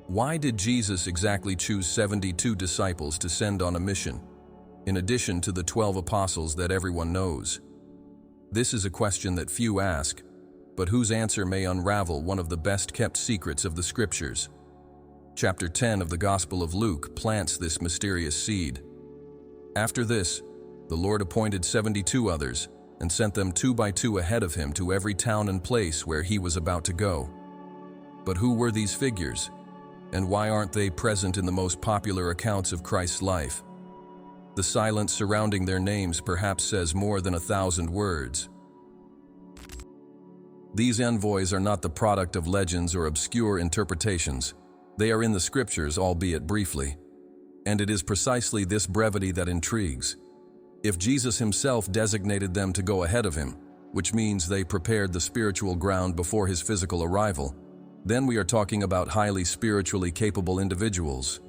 Why did Jesus exactly choose 72 disciples to send on a mission, in addition to the 12 apostles that everyone knows? This is a question that few ask, but whose answer may unravel one of the best-kept secrets of the Scriptures. Chapter 10 of the Gospel of Luke plants this mysterious seed. After this, the Lord appointed 72 others and sent them 2 by 2 ahead of him to every town and place where he was about to go. But who were these figures? And why aren't they present in the most popular accounts of Christ's life? The silence surrounding their names perhaps says more than 1,000 words. These envoys are not the product of legends or obscure interpretations. They are in the Scriptures, albeit briefly. And it is precisely this brevity that intrigues. If Jesus himself designated them to go ahead of him, which means they prepared the spiritual ground before his physical arrival, then we are talking about highly spiritually capable individuals.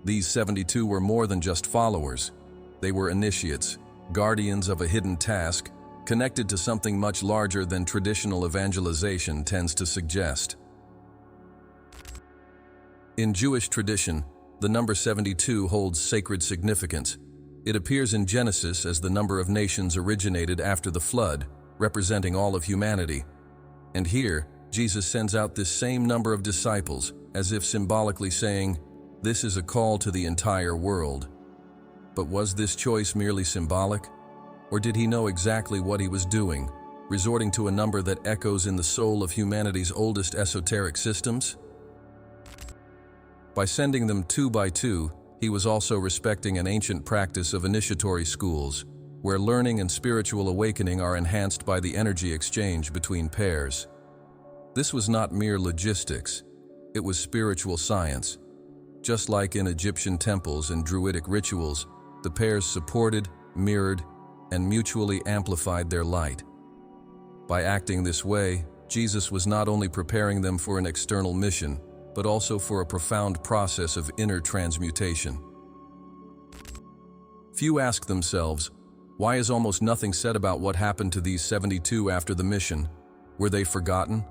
These 72 were more than just followers. They were initiates, guardians of a hidden task, connected to something much larger than traditional evangelization tends to suggest. In Jewish tradition, the number 72 holds sacred significance. It appears in Genesis as the number of nations originated after the flood, representing all of humanity. And here, Jesus sends out this same number of disciples, as if symbolically saying, "This is a call to the entire world." But was this choice merely symbolic? Or did he know exactly what he was doing, resorting to a number that echoes in the soul of humanity's oldest esoteric systems? By sending them 2 by 2, he was also respecting an ancient practice of initiatory schools, where learning and spiritual awakening are enhanced by the energy exchange between pairs. This was not mere logistics, it was spiritual science. Just like in Egyptian temples and Druidic rituals, the pairs supported, mirrored, and mutually amplified their light. By acting this way, Jesus was not only preparing them for an external mission, but also for a profound process of inner transmutation. Few ask themselves, why is almost nothing said about what happened to these 72 after the mission? Were they forgotten?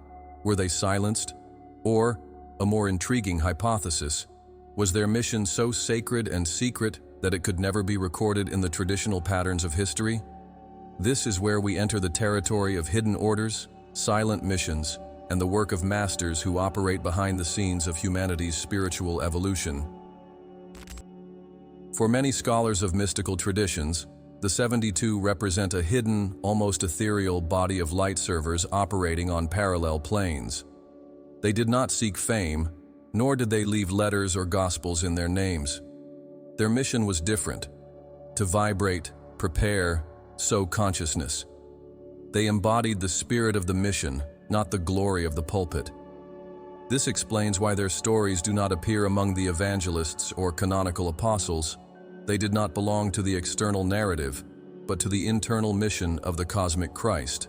Were they silenced? Or, a more intriguing hypothesis, was their mission so sacred and secret that it could never be recorded in the traditional patterns of history? This is where we enter the territory of hidden orders, silent missions, and the work of masters who operate behind the scenes of humanity's spiritual evolution. For many scholars of mystical traditions, the 72 represent a hidden, almost ethereal body of light servers operating on parallel planes. They did not seek fame, nor did they leave letters or gospels in their names. Their mission was different: to vibrate, prepare, sow consciousness. They embodied the spirit of the mission, not the glory of the pulpit. This explains why their stories do not appear among the evangelists or canonical apostles. They did not belong to the external narrative, but to the internal mission of the cosmic Christ.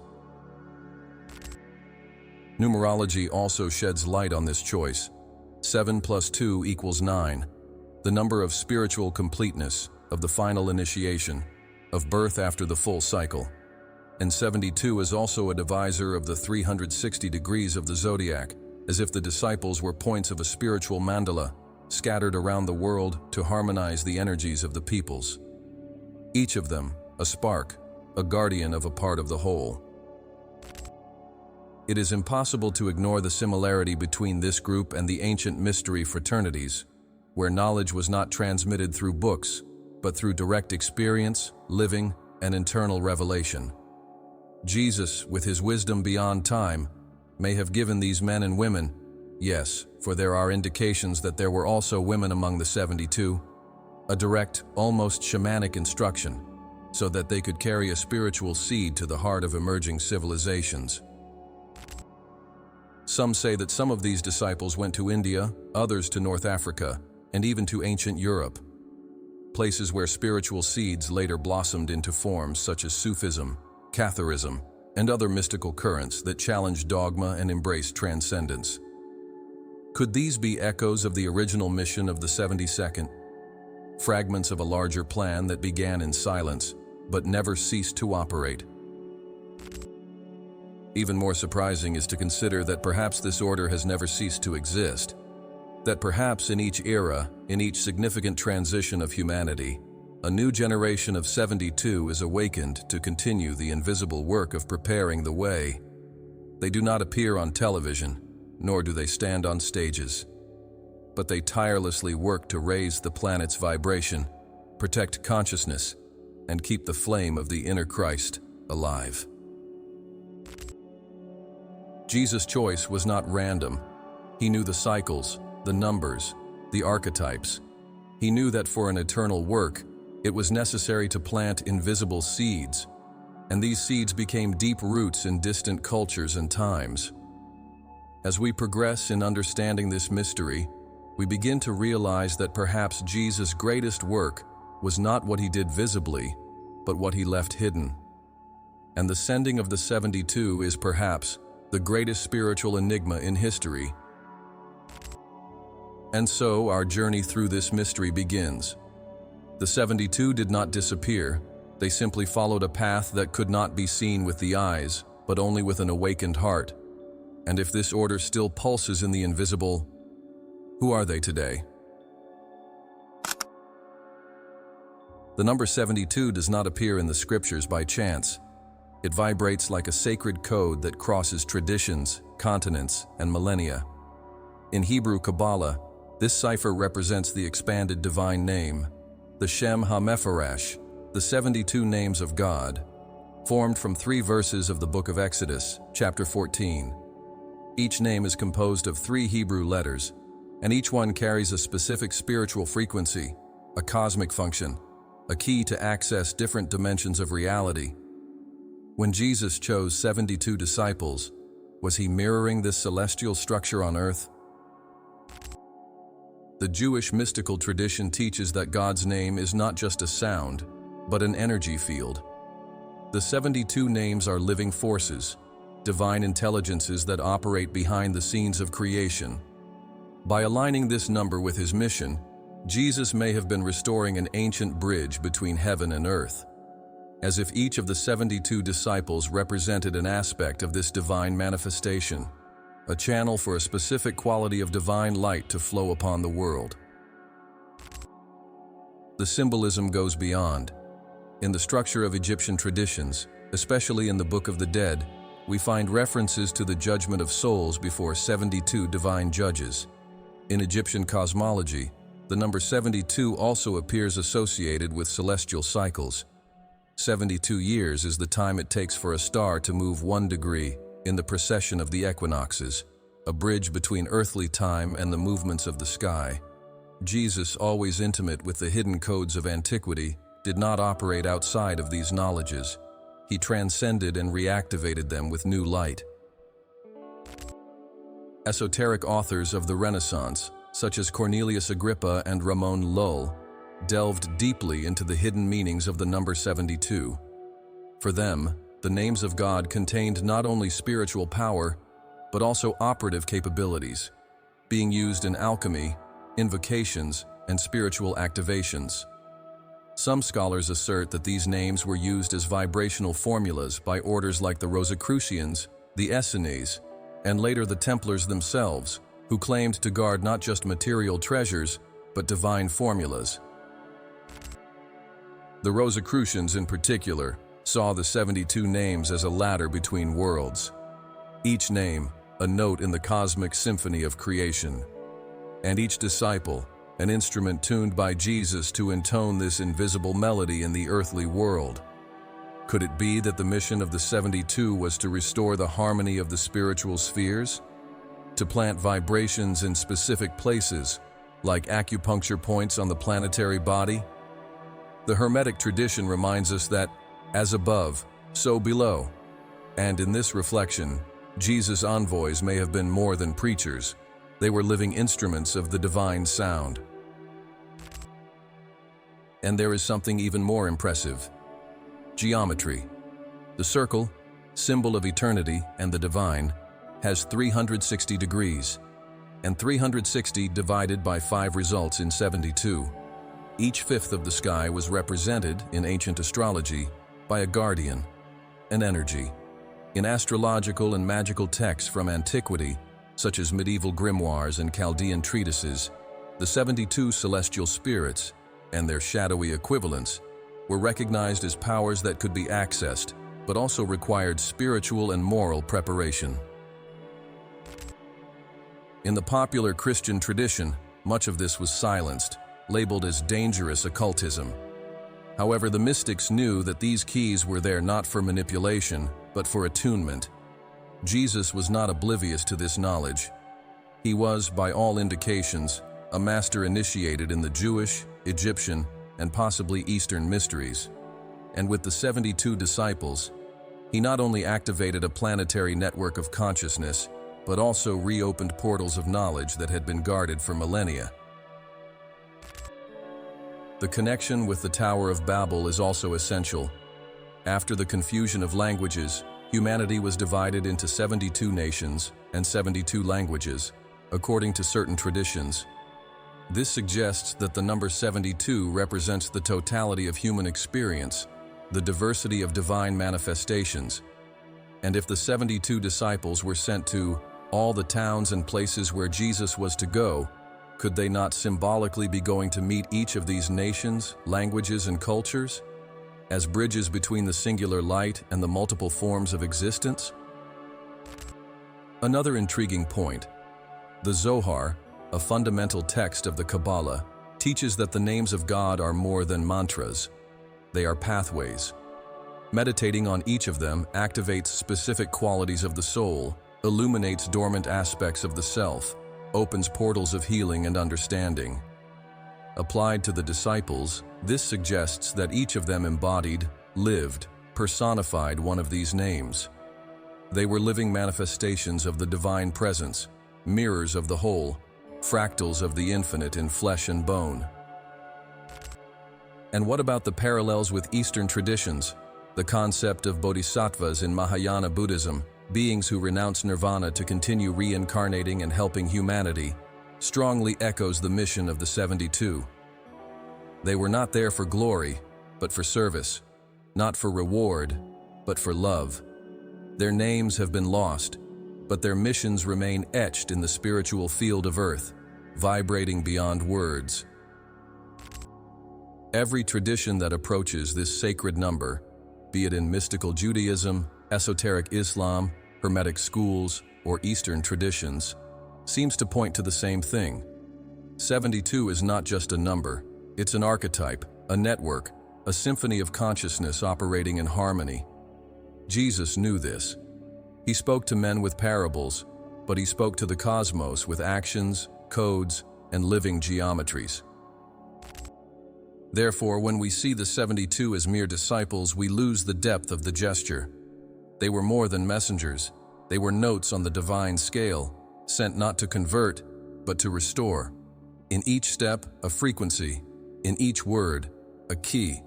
Numerology also sheds light on this choice. 7 + 2 = 9, the number of spiritual completeness, of the final initiation, of birth after the full cycle. And 72 is also a divisor of the 360 degrees of the zodiac, as if the disciples were points of a spiritual mandala, scattered around the world to harmonize the energies of the peoples. Each of them, a spark, a guardian of a part of the whole. It is impossible to ignore the similarity between this group and the ancient mystery fraternities, where knowledge was not transmitted through books, but through direct experience, living, and internal revelation. Jesus, with his wisdom beyond time, may have given these men and women, yes, for there are indications that there were also women among the 72, a direct, almost shamanic instruction, so that they could carry a spiritual seed to the heart of emerging civilizations. Some say that some of these disciples went to India, others to North Africa, and even to ancient Europe, places where spiritual seeds later blossomed into forms such as Sufism, Catharism, and other mystical currents that challenged dogma and embraced transcendence. Could these be echoes of the original mission of the 72nd? Fragments of a larger plan that began in silence, but never ceased to operate? Even more surprising is to consider that perhaps this order has never ceased to exist. That perhaps in each era, in each significant transition of humanity, a new generation of 72 is awakened to continue the invisible work of preparing the way. They do not appear on television, nor do they stand on stages, but they tirelessly work to raise the planet's vibration, protect consciousness, and keep the flame of the inner Christ alive. Jesus' choice was not random. He knew the cycles, the numbers, the archetypes. He knew that for an eternal work, it was necessary to plant invisible seeds, and these seeds became deep roots in distant cultures and times. As we progress in understanding this mystery, we begin to realize that perhaps Jesus' greatest work was not what he did visibly, but what he left hidden. And the sending of the 72 is perhaps the greatest spiritual enigma in history. And so our journey through this mystery begins. The 72 did not disappear. They simply followed a path that could not be seen with the eyes, but only with an awakened heart. And if this order still pulses in the invisible, who are they today? The number 72 does not appear in the scriptures by chance. It vibrates like a sacred code that crosses traditions, continents, and millennia. In Hebrew Kabbalah, this cipher represents the expanded divine name, the Shem HaMepharash, the 72 names of God, formed from 3 verses of the book of Exodus, chapter 14. Each name is composed of 3 Hebrew letters, and each one carries a specific spiritual frequency, a cosmic function, a key to access different dimensions of reality. When Jesus chose 72 disciples, was he mirroring this celestial structure on earth? The Jewish mystical tradition teaches that God's name is not just a sound, but an energy field. The 72 names are living forces, divine intelligences that operate behind the scenes of creation. By aligning this number with his mission, Jesus may have been restoring an ancient bridge between heaven and earth, as if each of the 72 disciples represented an aspect of this divine manifestation, a channel for a specific quality of divine light to flow upon the world. The symbolism goes beyond. In the structure of Egyptian traditions, especially in the Book of the Dead, we find references to the judgment of souls before 72 divine judges. In Egyptian cosmology, the number 72 also appears associated with celestial cycles. 72 years is the time it takes for a star to move 1 degree in the precession of the equinoxes, a bridge between earthly time and the movements of the sky. Jesus, always intimate with the hidden codes of antiquity, did not operate outside of these knowledges. He transcended and reactivated them with new light. Esoteric authors of the Renaissance, such as Cornelius Agrippa and Ramon Lull, delved deeply into the hidden meanings of the number 72. For them, the names of God contained not only spiritual power, but also operative capabilities, being used in alchemy, invocations, and spiritual activations. Some scholars assert that these names were used as vibrational formulas by orders like the Rosicrucians, the Essenes, and later the Templars themselves, who claimed to guard not just material treasures, but divine formulas. The Rosicrucians in particular saw the 72 names as a ladder between worlds, each name a note in the cosmic symphony of creation, and each disciple an instrument tuned by Jesus to intone this invisible melody in the earthly world. Could it be that the mission of the 72 was to restore the harmony of the spiritual spheres? To plant vibrations in specific places, like acupuncture points on the planetary body? The Hermetic tradition reminds us that, as above, so below. And in this reflection, Jesus' envoys may have been more than preachers. They were living instruments of the divine sound. And there is something even more impressive. Geometry. The circle, symbol of eternity and the divine, has 360 degrees, and 360 divided by 5 results in 72. Each fifth of the sky was represented, in ancient astrology, by a guardian, an energy. In astrological and magical texts from antiquity, such as medieval grimoires and Chaldean treatises, the 72 celestial spirits, and their shadowy equivalents, were recognized as powers that could be accessed, but also required spiritual and moral preparation. In the popular Christian tradition, much of this was silenced, labeled as dangerous occultism. However, the mystics knew that these keys were there not for manipulation, but for attunement. Jesus was not oblivious to this knowledge. He was, by all indications, a master initiated in the Jewish, Egyptian, and possibly Eastern mysteries. And with the 72 disciples, he not only activated a planetary network of consciousness, but also reopened portals of knowledge that had been guarded for millennia. The connection with the Tower of Babel is also essential. After the confusion of languages, humanity was divided into 72 nations and 72 languages, according to certain traditions. This suggests that the number 72 represents the totality of human experience, the diversity of divine manifestations. And if the 72 disciples were sent to all the towns and places where Jesus was to go, could they not symbolically be going to meet each of these nations, languages, and cultures, as bridges between the singular light and the multiple forms of existence? Another intriguing point: the Zohar, a fundamental text of the Kabbalah, teaches that the names of God are more than mantras. They are pathways. Meditating on each of them activates specific qualities of the soul, illuminates dormant aspects of the self, opens portals of healing and understanding. Applied to the disciples, this suggests that each of them embodied, lived, personified one of these names. They were living manifestations of the divine presence, mirrors of the whole, fractals of the infinite in flesh and bone. And what about the parallels with Eastern traditions? The concept of bodhisattvas in Mahayana Buddhism, beings who renounce nirvana to continue reincarnating and helping humanity, strongly echoes the mission of the 72. They were not there for glory, but for service, not for reward, but for love. Their names have been lost, but their missions remain etched in the spiritual field of earth, vibrating beyond words. Every tradition that approaches this sacred number, be it in mystical Judaism, esoteric Islam, Hermetic schools, or Eastern traditions, seems to point to the same thing. 72 is not just a number, it's an archetype, a network, a symphony of consciousness operating in harmony. Jesus knew this. He spoke to men with parables, but he spoke to the cosmos with actions, codes, and living geometries. Therefore, when we see the 72 as mere disciples, we lose the depth of the gesture. They were more than messengers. They were notes on the divine scale, sent not to convert, but to restore. In each step, a frequency. In each word, a key.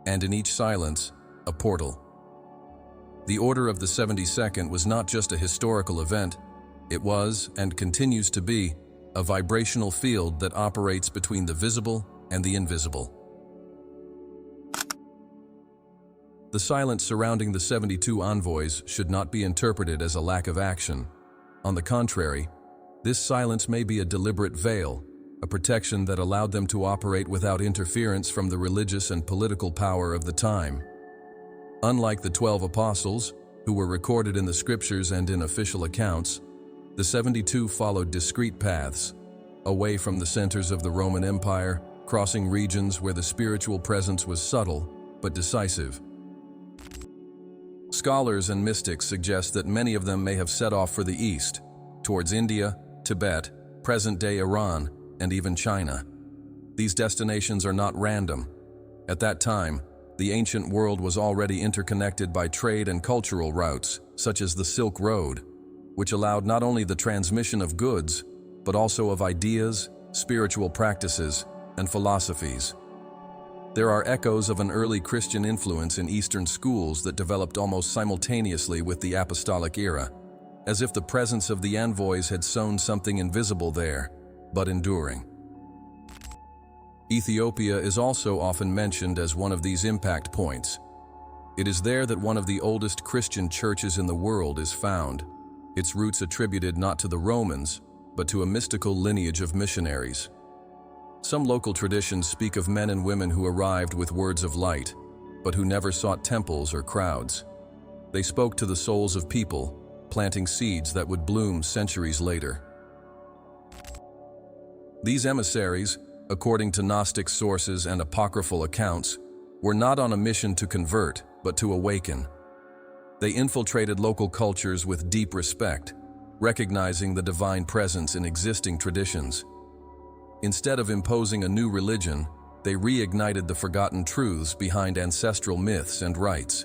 And in each silence, a portal. The Order of the 72nd was not just a historical event. It was, and continues to be, a vibrational field that operates between the visible and the invisible. The silence surrounding the 72 envoys should not be interpreted as a lack of action. On the contrary, this silence may be a deliberate veil, a protection that allowed them to operate without interference from the religious and political power of the time. Unlike the 12 apostles, who were recorded in the scriptures and in official accounts, the 72 followed discrete paths, away from the centers of the Roman Empire, crossing regions where the spiritual presence was subtle but decisive. Scholars and mystics suggest that many of them may have set off for the east, towards India, Tibet, present-day Iran, and even China. These destinations are not random. At that time, the ancient world was already interconnected by trade and cultural routes, such as the Silk Road, which allowed not only the transmission of goods, but also of ideas, spiritual practices, and philosophies. There are echoes of an early Christian influence in Eastern schools that developed almost simultaneously with the apostolic era, as if the presence of the envoys had sown something invisible there, but enduring. Ethiopia is also often mentioned as one of these impact points. It is there that one of the oldest Christian churches in the world is found. its roots attributed not to the Romans, but to a mystical lineage of missionaries. Some local traditions speak of men and women who arrived with words of light, but who never sought temples or crowds. They spoke to the souls of people, planting seeds that would bloom centuries later. These emissaries, according to Gnostic sources and apocryphal accounts, were not on a mission to convert, but to awaken. They infiltrated local cultures with deep respect, recognizing the divine presence in existing traditions. Instead of imposing a new religion, they reignited the forgotten truths behind ancestral myths and rites.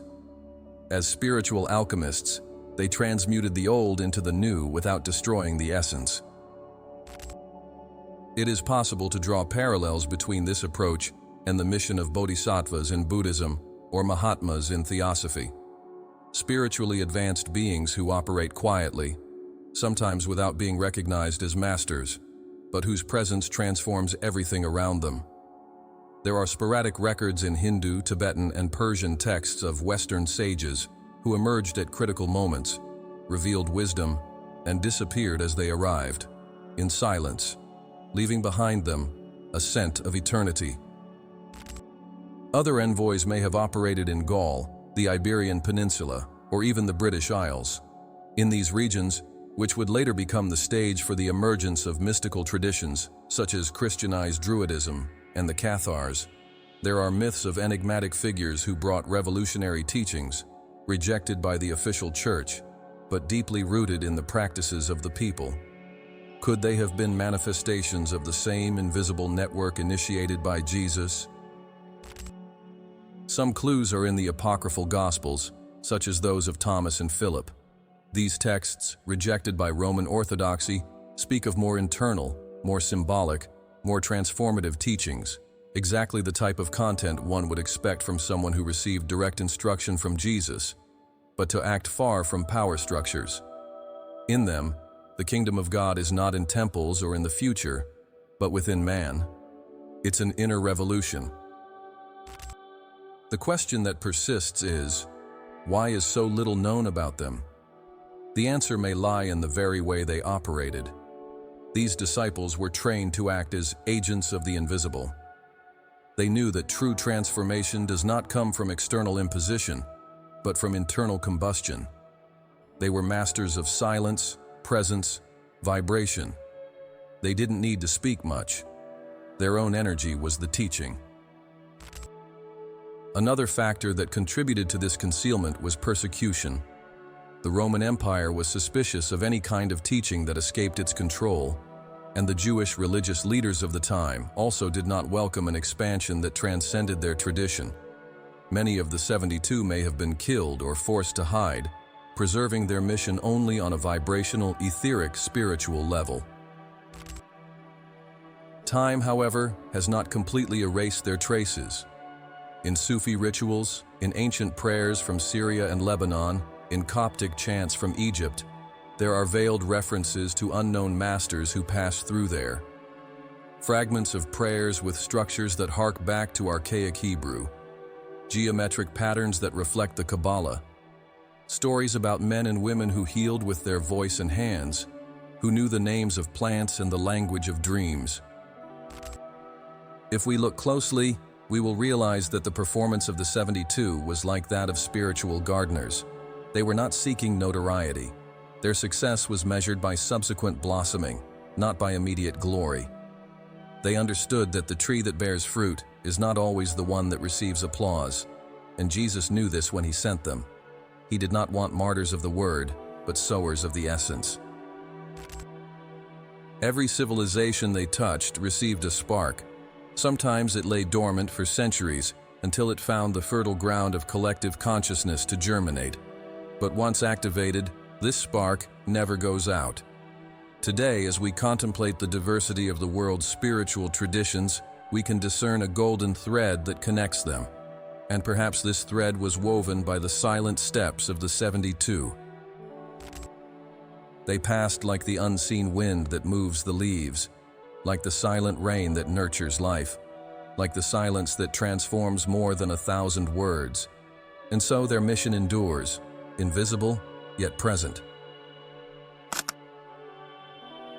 As spiritual alchemists, they transmuted the old into the new without destroying the essence. It is possible to draw parallels between this approach and the mission of bodhisattvas in Buddhism or Mahatmas in Theosophy. Spiritually advanced beings who operate quietly, sometimes without being recognized as masters, but whose presence transforms everything around them. There are sporadic records in Hindu, Tibetan, and Persian texts of Western sages who emerged at critical moments, revealed wisdom, and disappeared as they arrived, in silence, leaving behind them a scent of eternity. Other envoys may have operated in Gaul, the Iberian Peninsula, or even the British Isles. In these regions, which would later become the stage for the emergence of mystical traditions such as Christianized Druidism and the Cathars, there are myths of enigmatic figures who brought revolutionary teachings, rejected by the official church, but deeply rooted in the practices of the people. Could they have been manifestations of the same invisible network initiated by Jesus? Some clues are in the apocryphal Gospels, such as those of Thomas and Philip. These texts, rejected by Roman Orthodoxy, speak of more internal, more symbolic, more transformative teachings, exactly the type of content one would expect from someone who received direct instruction from Jesus, but to act far from power structures. In them, the kingdom of God is not in temples or in the future, but within man. It's an inner revolution. The question that persists is, why is so little known about them? The answer may lie in the very way they operated. These disciples were trained to act as agents of the invisible. They knew that true transformation does not come from external imposition, but from internal combustion. They were masters of silence, presence, vibration. They didn't need to speak much. Their own energy was the teaching. Another factor that contributed to this concealment was persecution. The Roman Empire was suspicious of any kind of teaching that escaped its control, and the Jewish religious leaders of the time also did not welcome an expansion that transcended their tradition. Many of the 72 may have been killed or forced to hide, preserving their mission only on a vibrational, etheric, spiritual level. Time, however, has not completely erased their traces. In Sufi rituals, in ancient prayers from Syria and Lebanon, in Coptic chants from Egypt, there are veiled references to unknown masters who passed through there. Fragments of prayers with structures that hark back to archaic Hebrew, geometric patterns that reflect the Kabbalah, stories about men and women who healed with their voice and hands, who knew the names of plants and the language of dreams. If we look closely, we will realize that the performance of the 72 was like that of spiritual gardeners. They were not seeking notoriety. Their success was measured by subsequent blossoming, not by immediate glory. They understood that the tree that bears fruit is not always the one that receives applause, and Jesus knew this when he sent them. He did not want martyrs of the word, but sowers of the essence. Every civilization they touched received a spark. Sometimes it lay dormant for centuries until it found the fertile ground of collective consciousness to germinate. But once activated, this spark never goes out. Today, as we contemplate the diversity of the world's spiritual traditions, we can discern a golden thread that connects them. And perhaps this thread was woven by the silent steps of the 72. They passed like the unseen wind that moves the leaves, like the silent rain that nurtures life, like the silence that transforms more than 1,000 words. And so their mission endures, invisible yet present.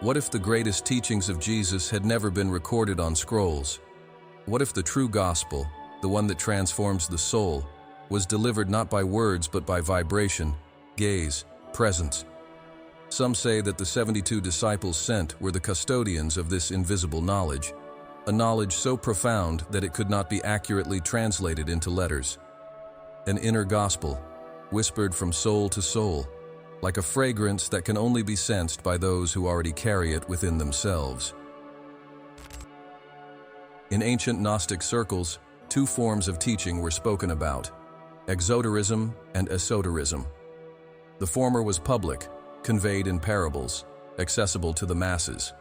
What if the greatest teachings of Jesus had never been recorded on scrolls? What if the true gospel, the one that transforms the soul, was delivered not by words but by vibration, gaze, presence? Some say that the 72 disciples sent were the custodians of this invisible knowledge, a knowledge so profound that it could not be accurately translated into letters. An inner gospel, whispered from soul to soul, like a fragrance that can only be sensed by those who already carry it within themselves. In ancient Gnostic circles, two forms of teaching were spoken about: exoterism and esoterism. The former was public, conveyed in parables, accessible to the masses.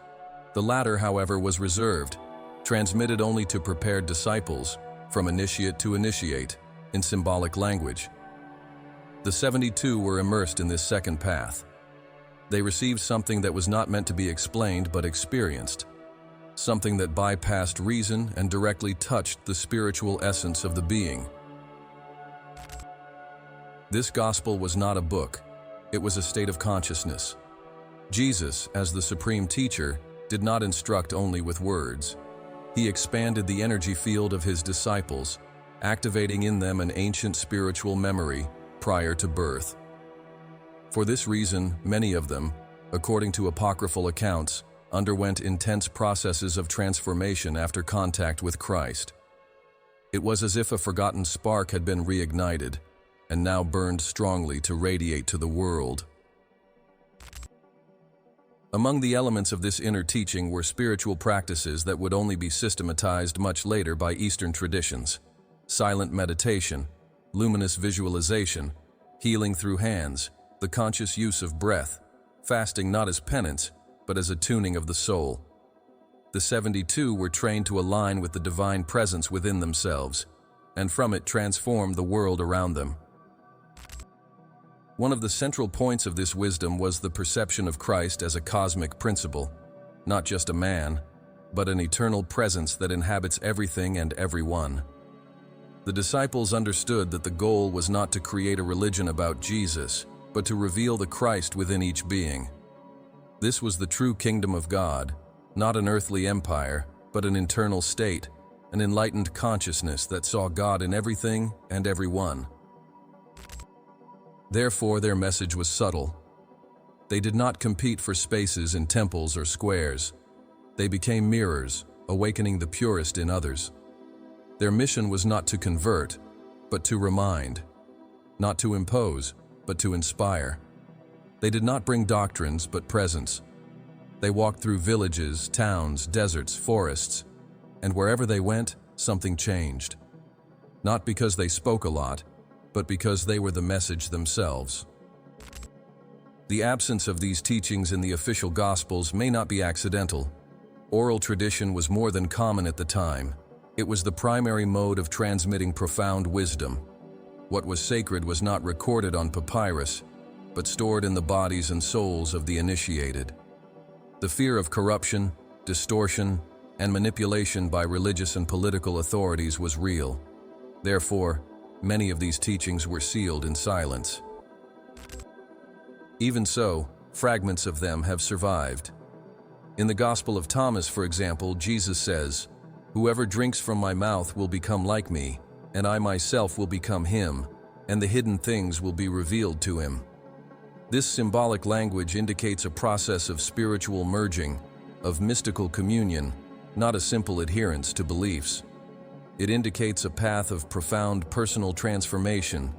The latter, however, was reserved, transmitted only to prepared disciples, from initiate to initiate, in symbolic language. The 72 were immersed in this second path. They received something that was not meant to be explained but experienced, something that bypassed reason and directly touched the spiritual essence of the being. This gospel was not a book, it was a state of consciousness. Jesus, as the supreme teacher, did not instruct only with words. He expanded the energy field of his disciples, activating in them an ancient spiritual memory prior to birth. For this reason, many of them, according to apocryphal accounts, underwent intense processes of transformation after contact with Christ. It was as if a forgotten spark had been reignited, and now burned strongly to radiate to the world. Among the elements of this inner teaching were spiritual practices that would only be systematized much later by Eastern traditions: silent meditation, luminous visualization, healing through hands, the conscious use of breath, fasting not as penance, but as a tuning of the soul. The 72 were trained to align with the divine presence within themselves, and from it transform the world around them. One of the central points of this wisdom was the perception of Christ as a cosmic principle, not just a man, but an eternal presence that inhabits everything and everyone. The disciples understood that the goal was not to create a religion about Jesus, but to reveal the Christ within each being. This was the true kingdom of God, not an earthly empire, but an internal state, an enlightened consciousness that saw God in everything and everyone. Therefore, their message was subtle. They did not compete for spaces in temples or squares. They became mirrors, awakening the purest in others. Their mission was not to convert, but to remind, not to impose, but to inspire. They did not bring doctrines, but presence. They walked through villages, towns, deserts, forests, and wherever they went, something changed. Not because they spoke a lot, but because they were the message themselves. The absence of these teachings in the official Gospels may not be accidental. Oral tradition was more than common at the time. It was the primary mode of transmitting profound wisdom. What was sacred was not recorded on papyrus, but stored in the bodies and souls of the initiated. The fear of corruption, distortion, and manipulation by religious and political authorities was real. Therefore, many of these teachings were sealed in silence. Even so, fragments of them have survived. In the Gospel of Thomas, for example, Jesus says, "Whoever drinks from my mouth will become like me, and I myself will become him, and the hidden things will be revealed to him." This symbolic language indicates a process of spiritual merging, of mystical communion, not a simple adherence to beliefs. It indicates a path of profound personal transformation,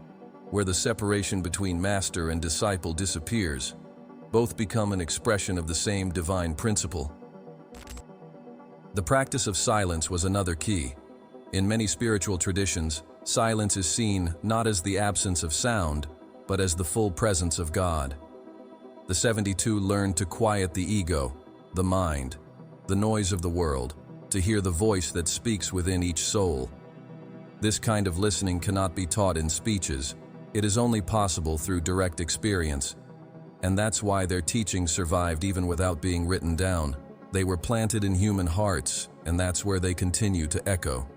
where the separation between master and disciple disappears. Both become an expression of the same divine principle. The practice of silence was another key. In many spiritual traditions, silence is seen not as the absence of sound, but as the full presence of God. The 72 learned to quiet the ego, the mind, the noise of the world, to hear the voice that speaks within each soul. This kind of listening cannot be taught in speeches. It is only possible through direct experience. And that's why their teachings survived even without being written down. They were planted in human hearts, and that's where they continue to echo.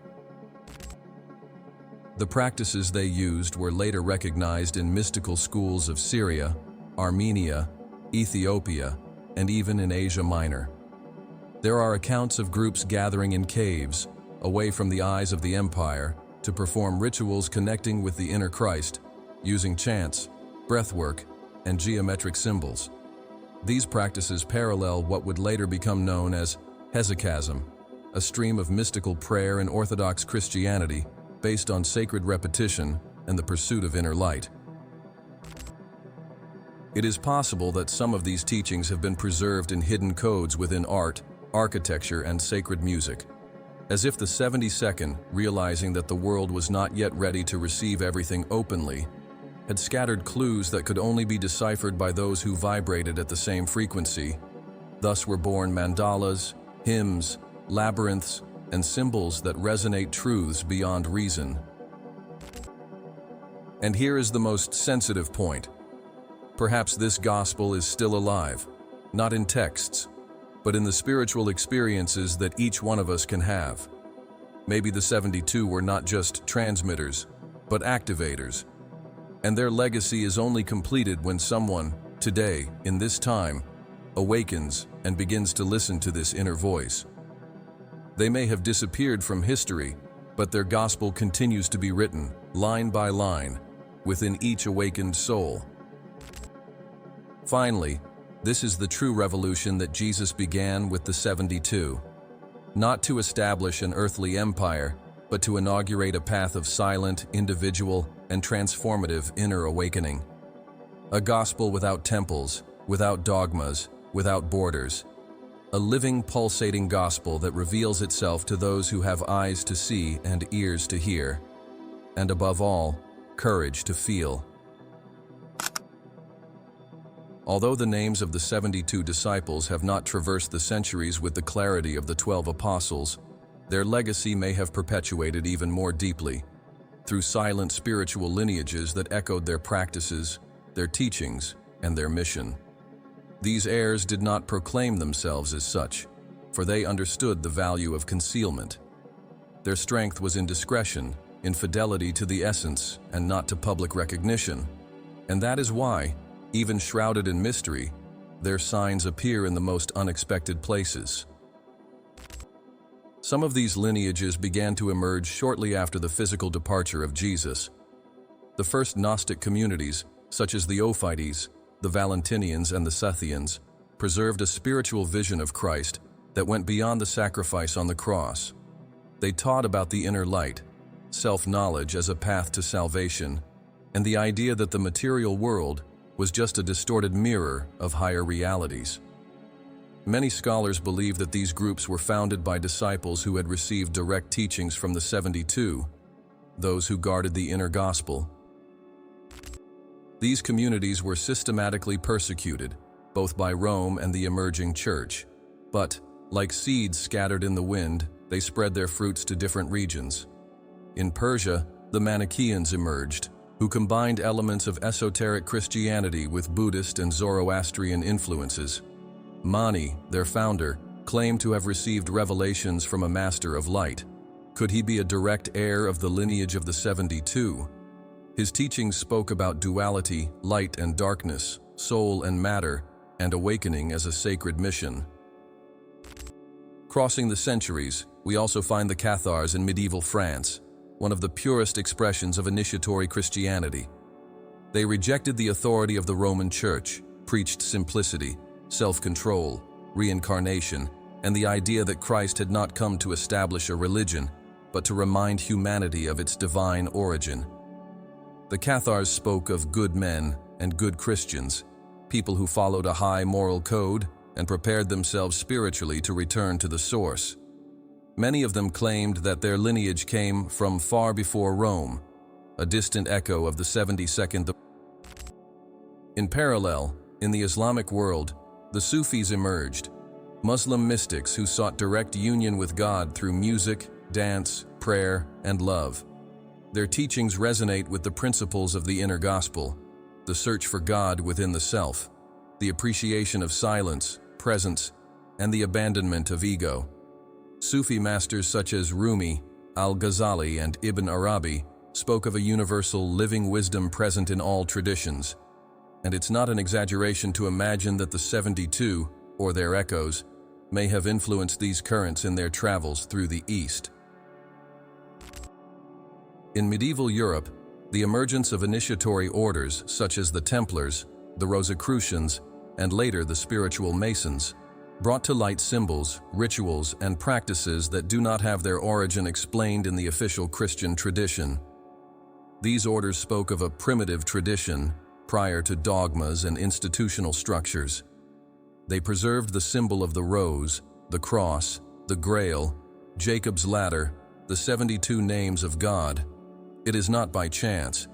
The practices they used were later recognized in mystical schools of Syria, Armenia, Ethiopia, and even in Asia Minor. There are accounts of groups gathering in caves, away from the eyes of the empire, to perform rituals connecting with the inner Christ, using chants, breathwork, and geometric symbols. These practices parallel what would later become known as hesychasm, a stream of mystical prayer in Orthodox Christianity based on sacred repetition and the pursuit of inner light. It is possible that some of these teachings have been preserved in hidden codes within art, architecture, and sacred music. As if the 72nd, realizing that the world was not yet ready to receive everything openly, had scattered clues that could only be deciphered by those who vibrated at the same frequency. Thus were born mandalas, hymns, labyrinths, and symbols that resonate truths beyond reason. And here is the most sensitive point. Perhaps this gospel is still alive, not in texts, but in the spiritual experiences that each one of us can have. Maybe the 72 were not just transmitters, but activators. And their legacy is only completed when someone, today, in this time, awakens and begins to listen to this inner voice. They may have disappeared from history, but their gospel continues to be written, line by line, within each awakened soul. Finally, this is the true revolution that Jesus began with the 72. Not to establish an earthly empire, but to inaugurate a path of silent, individual, and transformative inner awakening. A gospel without temples, without dogmas, without borders. A living, pulsating gospel that reveals itself to those who have eyes to see and ears to hear. And above all, courage to feel. Although the names of the 72 disciples have not traversed the centuries with the clarity of the 12 apostles, their legacy may have perpetuated even more deeply, through silent spiritual lineages that echoed their practices, their teachings, and their mission. These heirs did not proclaim themselves as such, for they understood the value of concealment. Their strength was in discretion, in fidelity to the essence, and not to public recognition. And that is why, even shrouded in mystery, their signs appear in the most unexpected places. Some of these lineages began to emerge shortly after the physical departure of Jesus. The first Gnostic communities, such as the Ophites, the Valentinians, and the Sethians, preserved a spiritual vision of Christ that went beyond the sacrifice on the cross. They taught about the inner light, self-knowledge as a path to salvation, and the idea that the material world was just a distorted mirror of higher realities. Many scholars believe that these groups were founded by disciples who had received direct teachings from the 72, those who guarded the inner gospel. These communities were systematically persecuted, both by Rome and the emerging church. But, like seeds scattered in the wind, they spread their fruits to different regions. In Persia, the Manichaeans emerged, who combined elements of esoteric Christianity with Buddhist and Zoroastrian influences. Mani, their founder, claimed to have received revelations from a master of light. Could he be a direct heir of the lineage of the 72? His teachings spoke about duality, light and darkness, soul and matter, and awakening as a sacred mission. Crossing the centuries, we also find the Cathars in medieval France, one of the purest expressions of initiatory Christianity. They rejected the authority of the Roman Church, preached simplicity, self-control, reincarnation, and the idea that Christ had not come to establish a religion, but to remind humanity of its divine origin. The Cathars spoke of good men and good Christians, people who followed a high moral code and prepared themselves spiritually to return to the source. Many of them claimed that their lineage came from far before Rome, a distant echo of the 72nd. In parallel, in the Islamic world, the Sufis emerged, Muslim mystics who sought direct union with God through music, dance, prayer, and love. Their teachings resonate with the principles of the inner gospel, the search for God within the self, the appreciation of silence, presence, and the abandonment of ego. Sufi masters such as Rumi, Al-Ghazali, and Ibn Arabi spoke of a universal living wisdom present in all traditions. And it's not an exaggeration to imagine that the 72, or their echoes, may have influenced these currents in their travels through the East. In medieval Europe, the emergence of initiatory orders such as the Templars, the Rosicrucians, and later the spiritual Masons, brought to light symbols, rituals, and practices that do not have their origin explained in the official Christian tradition. These orders spoke of a primitive tradition prior to dogmas and institutional structures. They preserved the symbol of the rose, the cross, the Grail, Jacob's ladder, the 72 names of God. It is not by chance.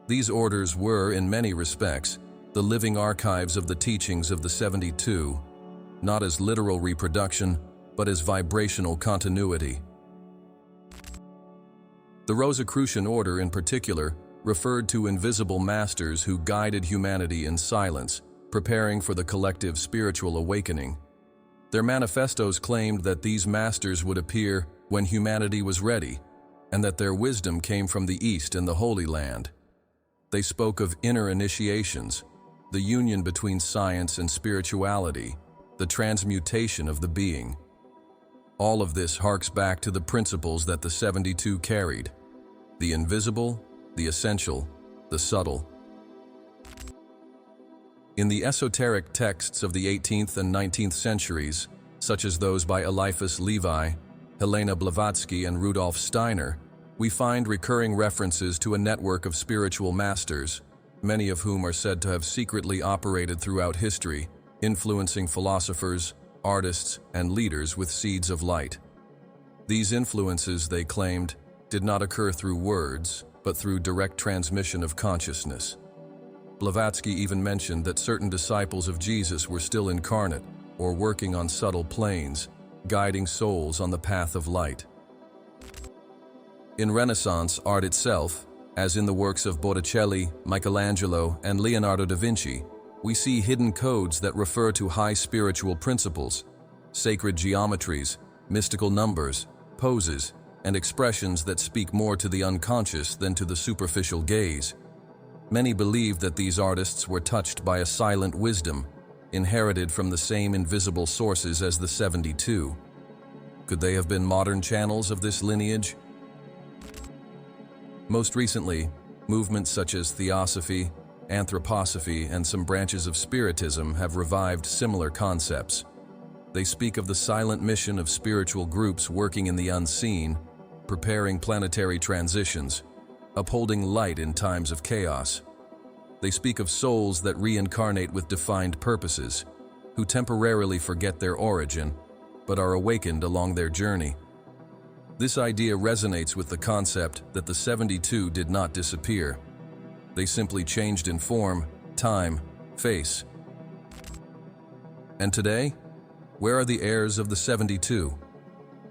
These orders were, in many respects, the living archives of the teachings of the 72, not as literal reproduction, but as vibrational continuity. The Rosicrucian order, in particular, referred to invisible masters who guided humanity in silence, preparing for the collective spiritual awakening. Their manifestos claimed that these masters would appear when humanity was ready, and that their wisdom came from the East and the Holy Land. They spoke of inner initiations, the union between science and spirituality, the transmutation of the being. All of this harks back to the principles that the 72 carried: the invisible, the essential, the subtle. In the esoteric texts of the 18th and 19th centuries, such as those by Eliphas Levi, Helena Blavatsky, and Rudolf Steiner, we find recurring references to a network of spiritual masters, many of whom are said to have secretly operated throughout history, influencing philosophers, artists, and leaders with seeds of light. These influences, they claimed, did not occur through words, but through direct transmission of consciousness. Blavatsky even mentioned that certain disciples of Jesus were still incarnate, or working on subtle planes, guiding souls on the path of light. In Renaissance art itself, as in the works of Botticelli, Michelangelo, and Leonardo da Vinci, we see hidden codes that refer to high spiritual principles, sacred geometries, mystical numbers, poses, and expressions that speak more to the unconscious than to the superficial gaze. Many believe that these artists were touched by a silent wisdom, inherited from the same invisible sources as the 72. Could they have been modern channels of this lineage? Most recently, movements such as Theosophy, Anthroposophy, and some branches of Spiritism have revived similar concepts. They speak of the silent mission of spiritual groups working in the unseen, preparing planetary transitions, upholding light in times of chaos. They speak of souls that reincarnate with defined purposes, who temporarily forget their origin, but are awakened along their journey. This idea resonates with the concept that the 72 did not disappear. They simply changed in form, time, face. And today, where are the heirs of the 72?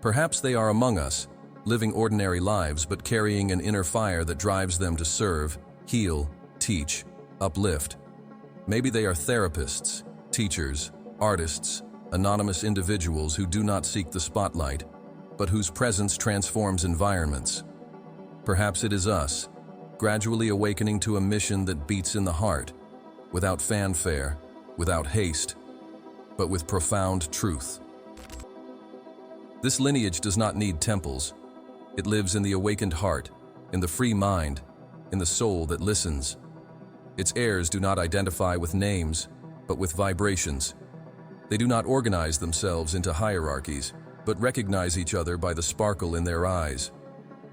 Perhaps they are among us, living ordinary lives but carrying an inner fire that drives them to serve, heal, teach, uplift. Maybe they are therapists, teachers, artists, anonymous individuals who do not seek the spotlight, but whose presence transforms environments. Perhaps it is us, gradually awakening to a mission that beats in the heart, without fanfare, without haste, but with profound truth. This lineage does not need temples. It lives in the awakened heart, in the free mind, in the soul that listens. Its heirs do not identify with names, but with vibrations. They do not organize themselves into hierarchies, but recognize each other by the sparkle in their eyes.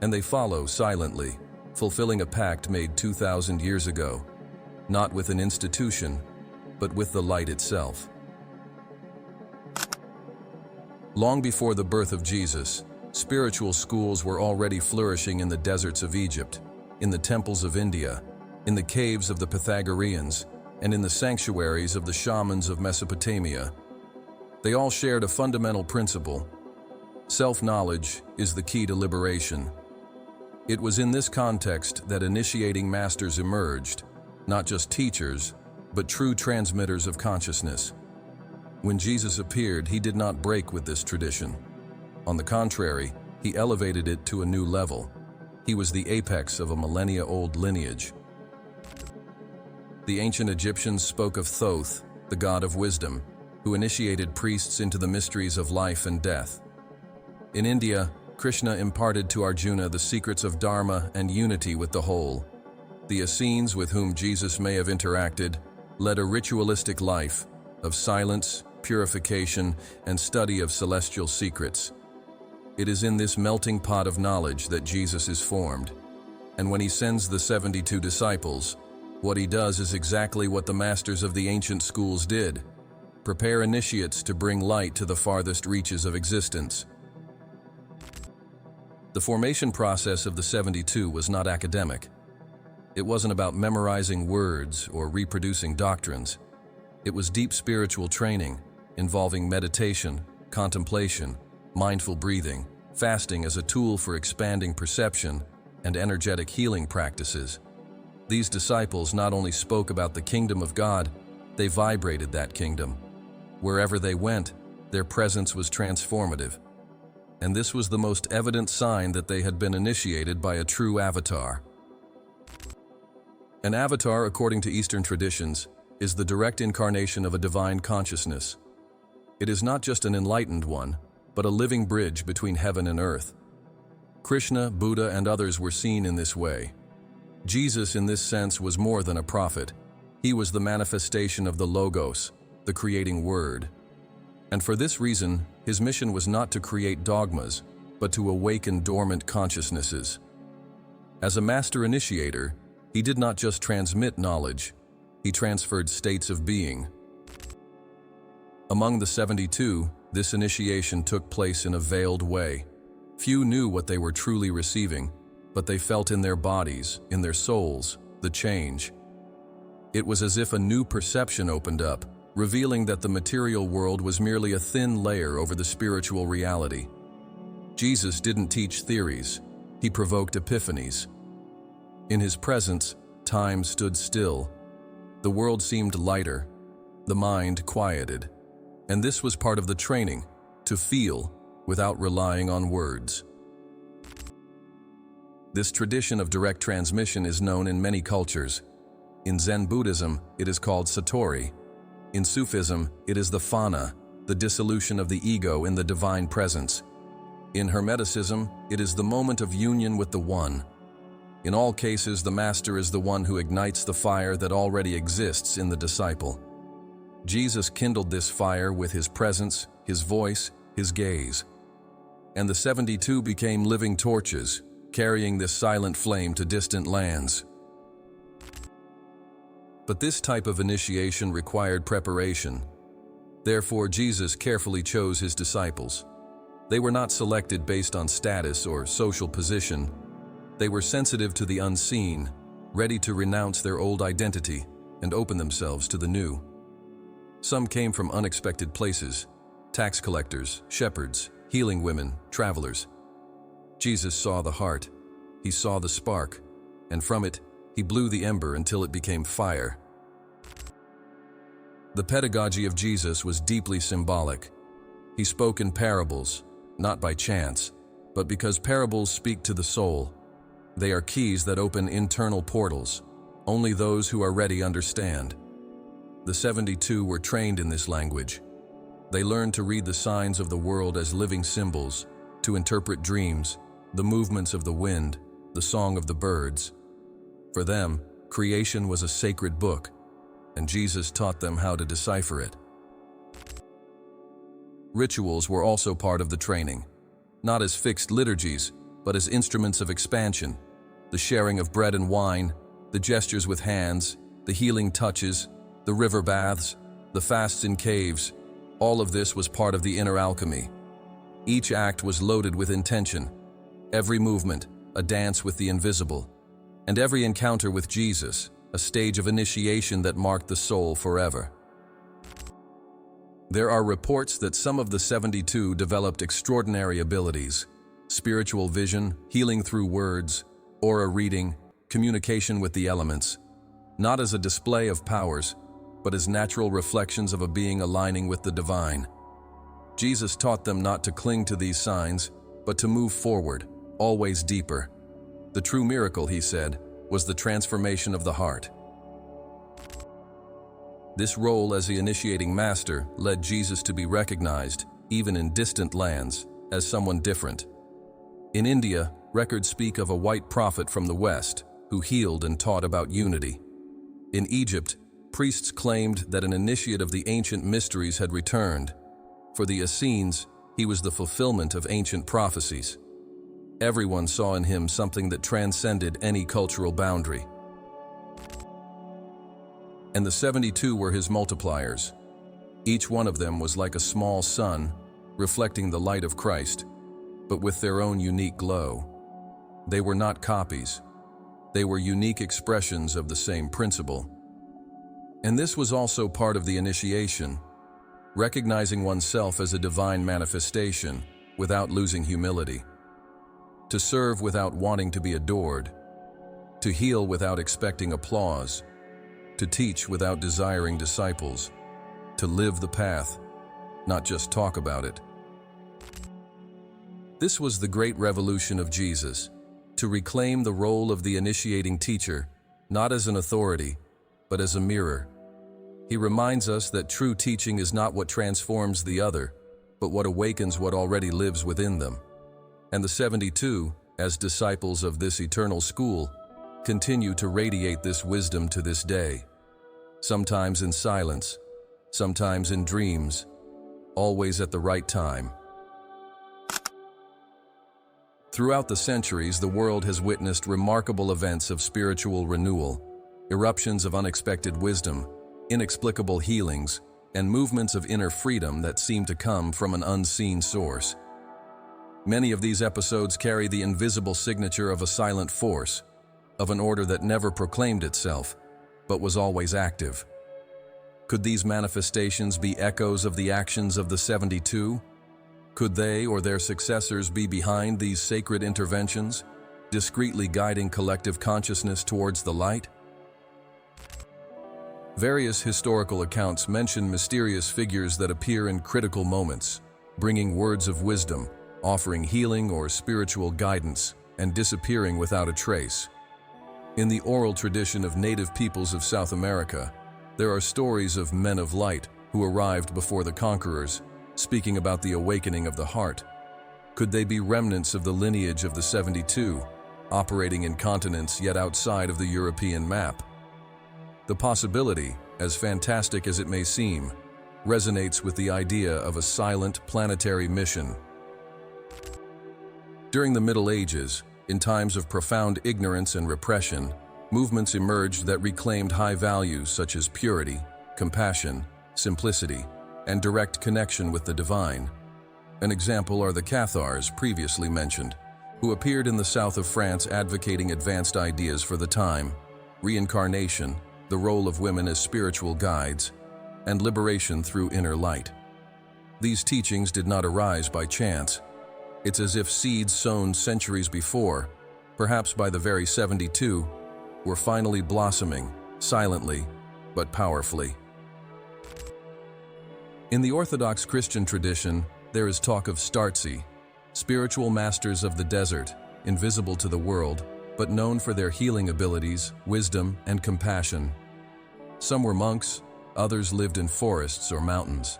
And they follow silently, fulfilling a pact made 2,000 years ago, not with an institution, but with the light itself. Long before the birth of Jesus, spiritual schools were already flourishing in the deserts of Egypt, in the temples of India, in the caves of the Pythagoreans, and in the sanctuaries of the shamans of Mesopotamia. They all shared a fundamental principle: self-knowledge is the key to liberation. It was in this context that initiating masters emerged, not just teachers, but true transmitters of consciousness. When Jesus appeared, he did not break with this tradition. On the contrary, he elevated it to a new level. He was the apex of a millennia-old lineage. The ancient Egyptians spoke of Thoth, the god of wisdom. who initiated priests into the mysteries of life and death. In India, Krishna imparted to Arjuna the secrets of Dharma and unity with the whole. The Essenes, with whom Jesus may have interacted, led a ritualistic life of silence, purification, and study of celestial secrets. It is in this melting pot of knowledge that Jesus is formed. And when he sends the 72 disciples, what he does is exactly what the masters of the ancient schools did: prepare initiates to bring light to the farthest reaches of existence. The formation process of the 72 was not academic. It wasn't about memorizing words or reproducing doctrines. It was deep spiritual training, involving meditation, contemplation, mindful breathing, fasting as a tool for expanding perception, and energetic healing practices. These disciples not only spoke about the kingdom of God, they vibrated that kingdom. Wherever they went, their presence was transformative. And this was the most evident sign that they had been initiated by a true avatar. An avatar, according to Eastern traditions, is the direct incarnation of a divine consciousness. It is not just an enlightened one, but a living bridge between heaven and earth. Krishna, Buddha, and others were seen in this way. Jesus, in this sense, was more than a prophet. He was the manifestation of the Logos, the creating word. And for this reason, his mission was not to create dogmas, but to awaken dormant consciousnesses. As a master initiator, he did not just transmit knowledge, he transferred states of being. Among the 72, this initiation took place in a veiled way. Few knew what they were truly receiving, but they felt in their bodies, in their souls, the change. It was as if a new perception opened up, revealing that the material world was merely a thin layer over the spiritual reality. Jesus didn't teach theories, he provoked epiphanies. In his presence, time stood still. The world seemed lighter, the mind quieted. And this was part of the training, to feel without relying on words. This tradition of direct transmission is known in many cultures. In Zen Buddhism, it is called Satori. In Sufism, it is the Fana, the dissolution of the ego in the divine presence. In Hermeticism, it is the moment of union with the One. In all cases, the Master is the one who ignites the fire that already exists in the disciple. Jesus kindled this fire with his presence, his voice, his gaze. And the 72 became living torches, carrying this silent flame to distant lands. But this type of initiation required preparation. Therefore, Jesus carefully chose his disciples. They were not selected based on status or social position. They were sensitive to the unseen, ready to renounce their old identity and open themselves to the new. Some came from unexpected places: tax collectors, shepherds, healing women, travelers. Jesus saw the heart. He saw the spark, and from it, he blew the ember until it became fire. The pedagogy of Jesus was deeply symbolic. He spoke in parables, not by chance, but because parables speak to the soul. They are keys that open internal portals. Only those who are ready understand. The 72 were trained in this language. They learned to read the signs of the world as living symbols, to interpret dreams, the movements of the wind, the song of the birds. For them, creation was a sacred book, and Jesus taught them how to decipher it. Rituals were also part of the training, not as fixed liturgies, but as instruments of expansion. The sharing of bread and wine, the gestures with hands, the healing touches, the river baths, the fasts in caves, all of this was part of the inner alchemy. Each act was loaded with intention. Every movement, a dance with the invisible. And every encounter with Jesus, a stage of initiation that marked the soul forever. There are reports that some of the 72 developed extraordinary abilities: spiritual vision, healing through words, aura reading, communication with the elements, not as a display of powers, but as natural reflections of a being aligning with the divine. Jesus taught them not to cling to these signs, but to move forward, always deeper. The true miracle, he said, was the transformation of the heart. This role as the initiating master led Jesus to be recognized, even in distant lands, as someone different. In India, records speak of a white prophet from the West who healed and taught about unity. In Egypt, priests claimed that an initiate of the ancient mysteries had returned. For the Essenes, he was the fulfillment of ancient prophecies. Everyone saw in him something that transcended any cultural boundary. And the 72 were his multipliers. Each one of them was like a small sun, reflecting the light of Christ, but with their own unique glow. They were not copies. They were unique expressions of the same principle. And this was also part of the initiation, recognizing oneself as a divine manifestation without losing humility, to serve without wanting to be adored, to heal without expecting applause, to teach without desiring disciples, to live the path, not just talk about it. This was the great revolution of Jesus, to reclaim the role of the initiating teacher, not as an authority, but as a mirror. He reminds us that true teaching is not what transforms the other, but what awakens what already lives within them. And the 72, as disciples of this eternal school, continue to radiate this wisdom to this day. Sometimes in silence, sometimes in dreams, always at the right time. Throughout the centuries, the world has witnessed remarkable events of spiritual renewal, eruptions of unexpected wisdom, inexplicable healings, and movements of inner freedom that seem to come from an unseen source. Many of these episodes carry the invisible signature of a silent force, of an order that never proclaimed itself, but was always active. Could these manifestations be echoes of the actions of the 72? Could they or their successors be behind these sacred interventions, discreetly guiding collective consciousness towards the light? Various historical accounts mention mysterious figures that appear in critical moments, bringing words of wisdom, offering healing or spiritual guidance, and disappearing without a trace. In the oral tradition of native peoples of South America, there are stories of men of light who arrived before the conquerors, speaking about the awakening of the heart. Could they be remnants of the lineage of the 72, operating in continents yet outside of the European map? The possibility, as fantastic as it may seem, resonates with the idea of a silent planetary mission. During the Middle Ages, in times of profound ignorance and repression, movements emerged that reclaimed high values such as purity, compassion, simplicity, and direct connection with the divine. An example are the Cathars previously mentioned, who appeared in the south of France advocating advanced ideas for the time, reincarnation, the role of women as spiritual guides, and liberation through inner light. These teachings did not arise by chance. It's as if seeds sown centuries before, perhaps by the very 72, were finally blossoming, silently, but powerfully. In the Orthodox Christian tradition, there is talk of startsi, spiritual masters of the desert, invisible to the world, but known for their healing abilities, wisdom, and compassion. Some were monks, others lived in forests or mountains.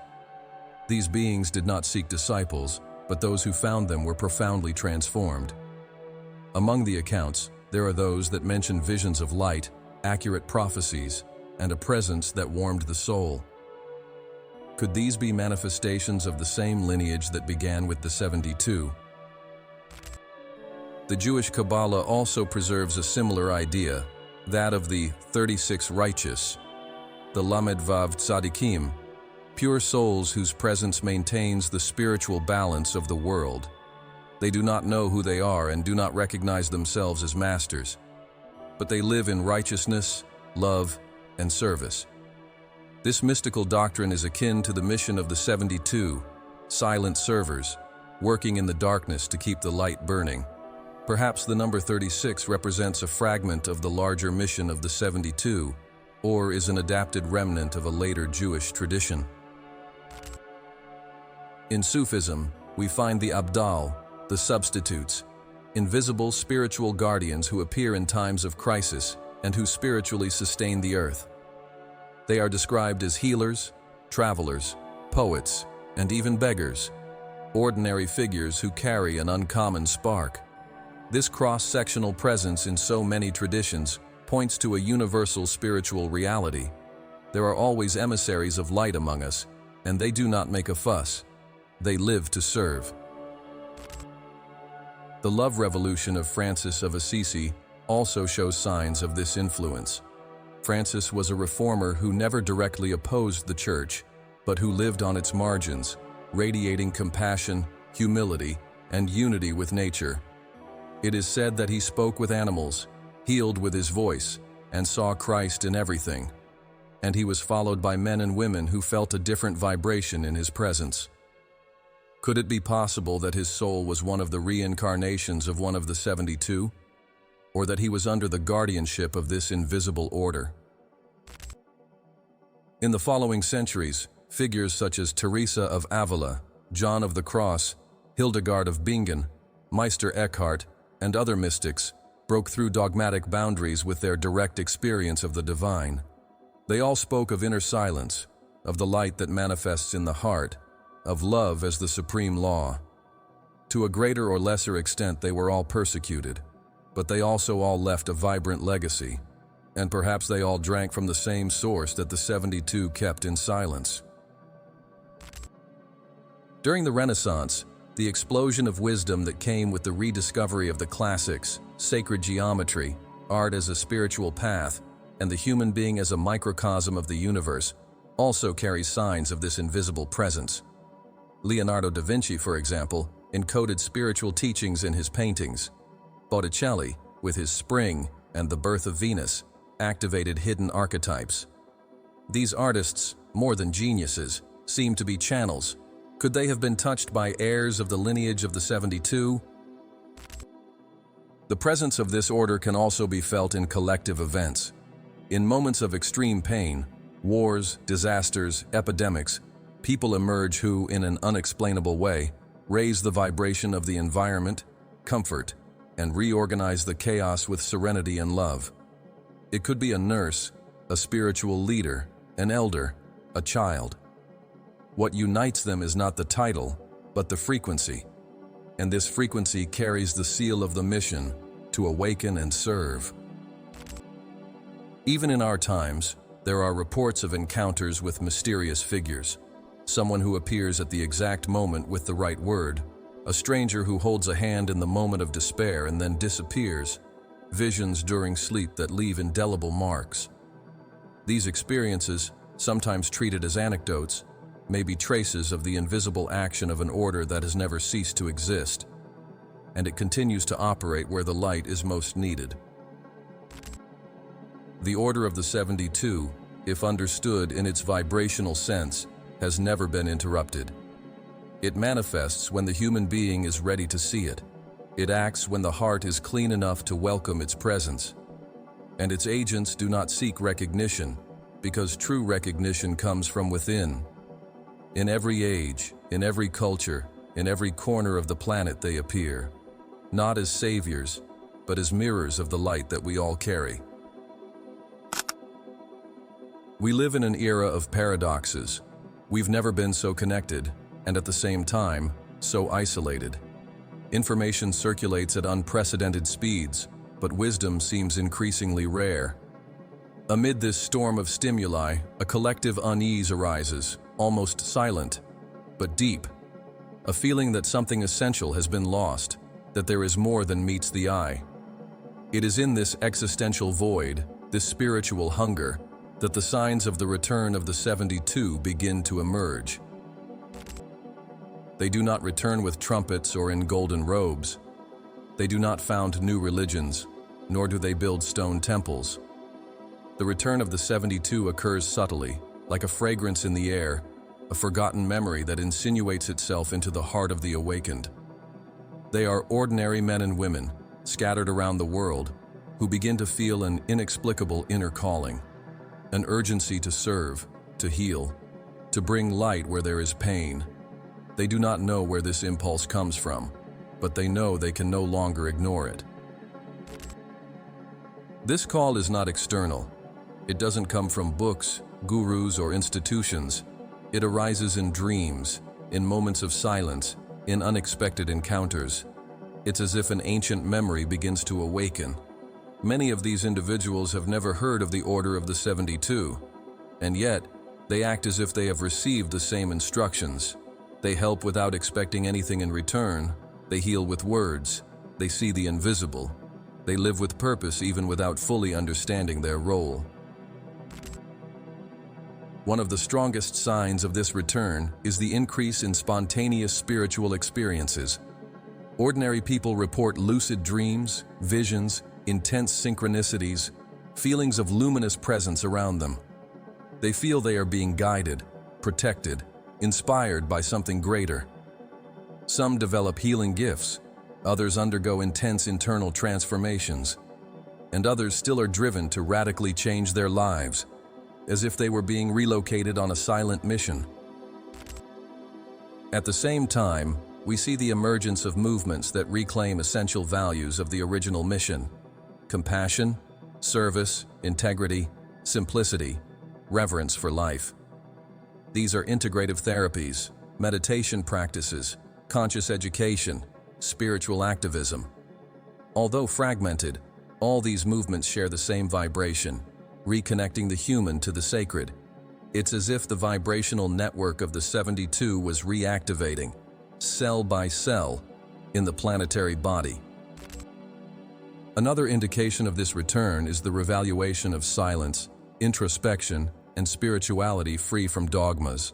These beings did not seek disciples, but those who found them were profoundly transformed. Among the accounts, there are those that mention visions of light, accurate prophecies, and a presence that warmed the soul. Could these be manifestations of the same lineage that began with the 72? The Jewish Kabbalah also preserves a similar idea, that of the 36 righteous, the Lamed Vav Tzadikim, pure souls whose presence maintains the spiritual balance of the world. They do not know who they are and do not recognize themselves as masters, but they live in righteousness, love, and service. This mystical doctrine is akin to the mission of the 72, silent servers, working in the darkness to keep the light burning. Perhaps the number 36 represents a fragment of the larger mission of the 72, or is an adapted remnant of a later Jewish tradition. In Sufism, we find the Abdal, the substitutes, invisible spiritual guardians who appear in times of crisis and who spiritually sustain the earth. They are described as healers, travelers, poets, and even beggars, ordinary figures who carry an uncommon spark. This cross-sectional presence in so many traditions points to a universal spiritual reality. There are always emissaries of light among us, and they do not make a fuss. They live to serve. The love revolution of Francis of Assisi also shows signs of this influence. Francis was a reformer who never directly opposed the Church, but who lived on its margins, radiating compassion, humility, and unity with nature. It is said that he spoke with animals, healed with his voice, and saw Christ in everything. And he was followed by men and women who felt a different vibration in his presence. Could it be possible that his soul was one of the reincarnations of one of the 72? Or that he was under the guardianship of this invisible order? In the following centuries, figures such as Teresa of Avila, John of the Cross, Hildegard of Bingen, Meister Eckhart, and other mystics broke through dogmatic boundaries with their direct experience of the divine. They all spoke of inner silence, of the light that manifests in the heart, of love as the supreme law. To a greater or lesser extent, they were all persecuted, but they also all left a vibrant legacy, and perhaps they all drank from the same source that the 72 kept in silence. During the Renaissance, the explosion of wisdom that came with the rediscovery of the classics, sacred geometry, art as a spiritual path, and the human being as a microcosm of the universe also carries signs of this invisible presence. Leonardo da Vinci, for example, encoded spiritual teachings in his paintings. Botticelli, with his Spring and the Birth of Venus, activated hidden archetypes. These artists, more than geniuses, seem to be channels. Could they have been touched by heirs of the lineage of the 72? The presence of this order can also be felt in collective events. In moments of extreme pain, wars, disasters, epidemics, people emerge who, in an unexplainable way, raise the vibration of the environment, comfort, and reorganize the chaos with serenity and love. It could be a nurse, a spiritual leader, an elder, a child. What unites them is not the title, but the frequency. And this frequency carries the seal of the mission to awaken and serve. Even in our times, there are reports of encounters with mysterious figures. Someone who appears at the exact moment with the right word, a stranger who holds a hand in the moment of despair and then disappears, visions during sleep that leave indelible marks. These experiences, sometimes treated as anecdotes, may be traces of the invisible action of an order that has never ceased to exist, and it continues to operate where the light is most needed. The Order of the 72, if understood in its vibrational sense, has never been interrupted. It manifests when the human being is ready to see it. It acts when the heart is clean enough to welcome its presence. And its agents do not seek recognition, because true recognition comes from within. In every age, in every culture, in every corner of the planet they appear, not as saviors, but as mirrors of the light that we all carry. We live in an era of paradoxes. We've never been so connected, and at the same time, so isolated. Information circulates at unprecedented speeds, but wisdom seems increasingly rare. Amid this storm of stimuli, a collective unease arises, almost silent, but deep. A feeling that something essential has been lost, that there is more than meets the eye. It is in this existential void, this spiritual hunger, that the signs of the return of the 72 begin to emerge. They do not return with trumpets or in golden robes. They do not found new religions, nor do they build stone temples. The return of the 72 occurs subtly, like a fragrance in the air, a forgotten memory that insinuates itself into the heart of the awakened. They are ordinary men and women, scattered around the world, who begin to feel an inexplicable inner calling, an urgency to serve, to heal, to bring light where there is pain. They do not know where this impulse comes from, but they know they can no longer ignore it. This call is not external. It doesn't come from books, gurus, or institutions. It arises in dreams, in moments of silence, in unexpected encounters. It's as if an ancient memory begins to awaken. Many of these individuals have never heard of the Order of the 72, and yet they act as if they have received the same instructions. They help without expecting anything in return. They heal with words. They see the invisible. They live with purpose even without fully understanding their role. One of the strongest signs of this return is the increase in spontaneous spiritual experiences. Ordinary people report lucid dreams, visions, intense synchronicities, feelings of luminous presence around them. They feel they are being guided, protected, inspired by something greater. Some develop healing gifts, others undergo intense internal transformations, and others still are driven to radically change their lives, as if they were being relocated on a silent mission. At the same time, we see the emergence of movements that reclaim essential values of the original mission: compassion, service, integrity, simplicity, reverence for life. These are integrative therapies, meditation practices, conscious education, spiritual activism. Although fragmented, all these movements share the same vibration, reconnecting the human to the sacred. It's as if the vibrational network of the 72 was reactivating, cell by cell, in the planetary body. Another indication of this return is the revaluation of silence, introspection, and spirituality free from dogmas.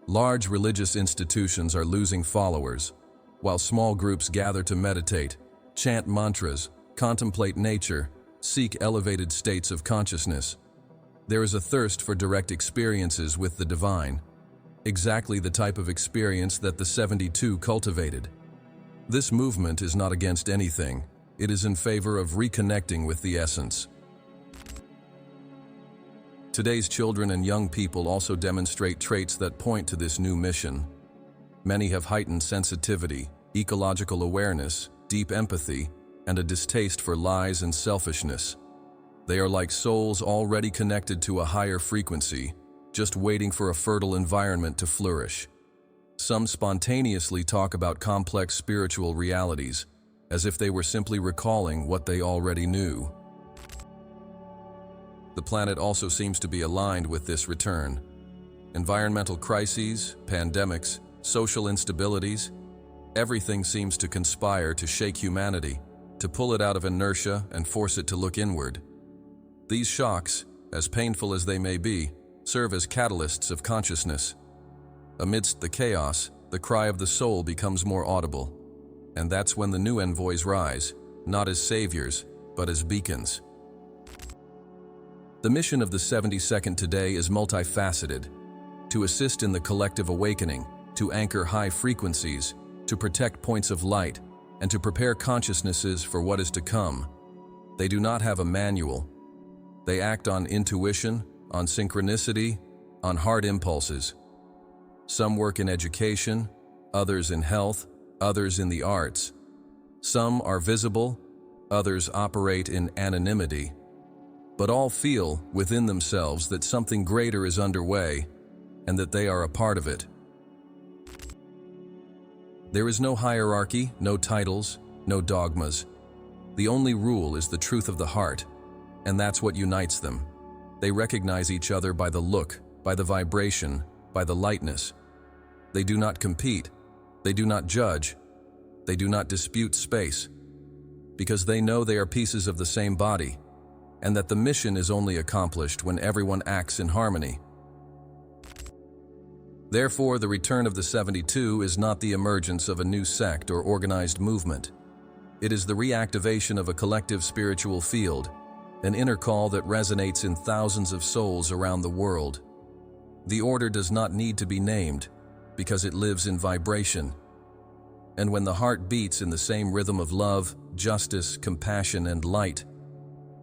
Large religious institutions are losing followers, while small groups gather to meditate, chant mantras, contemplate nature, seek elevated states of consciousness. There is a thirst for direct experiences with the divine, exactly the type of experience that the 72 cultivated. This movement is not against anything. It is in favor of reconnecting with the essence. Today's children and young people also demonstrate traits that point to this new mission. Many have heightened sensitivity, ecological awareness, deep empathy, and a distaste for lies and selfishness. They are like souls already connected to a higher frequency, just waiting for a fertile environment to flourish. Some spontaneously talk about complex spiritual realities, as if they were simply recalling what they already knew. The planet also seems to be aligned with this return. Environmental crises, pandemics, social instabilities, everything seems to conspire to shake humanity, to pull it out of inertia and force it to look inward. These shocks, as painful as they may be, serve as catalysts of consciousness. Amidst the chaos, the cry of the soul becomes more audible, and that's when the new envoys rise, not as saviors, but as beacons. The mission of the 72nd today is multifaceted: to assist in the collective awakening, to anchor high frequencies, to protect points of light, and to prepare consciousnesses for what is to come. They do not have a manual. They act on intuition, on synchronicity, on heart impulses. Some work in education, others in health, others in the arts. Some are visible, others operate in anonymity. But all feel within themselves that something greater is underway and that they are a part of it. There is no hierarchy, no titles, no dogmas. The only rule is the truth of the heart, and that's what unites them. They recognize each other by the look, by the vibration, by the lightness. They do not compete. They do not judge. They do not dispute space, because they know they are pieces of the same body, and that the mission is only accomplished when everyone acts in harmony. Therefore, the return of the 72 is not the emergence of a new sect or organized movement. It is the reactivation of a collective spiritual field, an inner call that resonates in thousands of souls around the world. The order does not need to be named, because it lives in vibration. And when the heart beats in the same rhythm of love, justice, compassion, and light,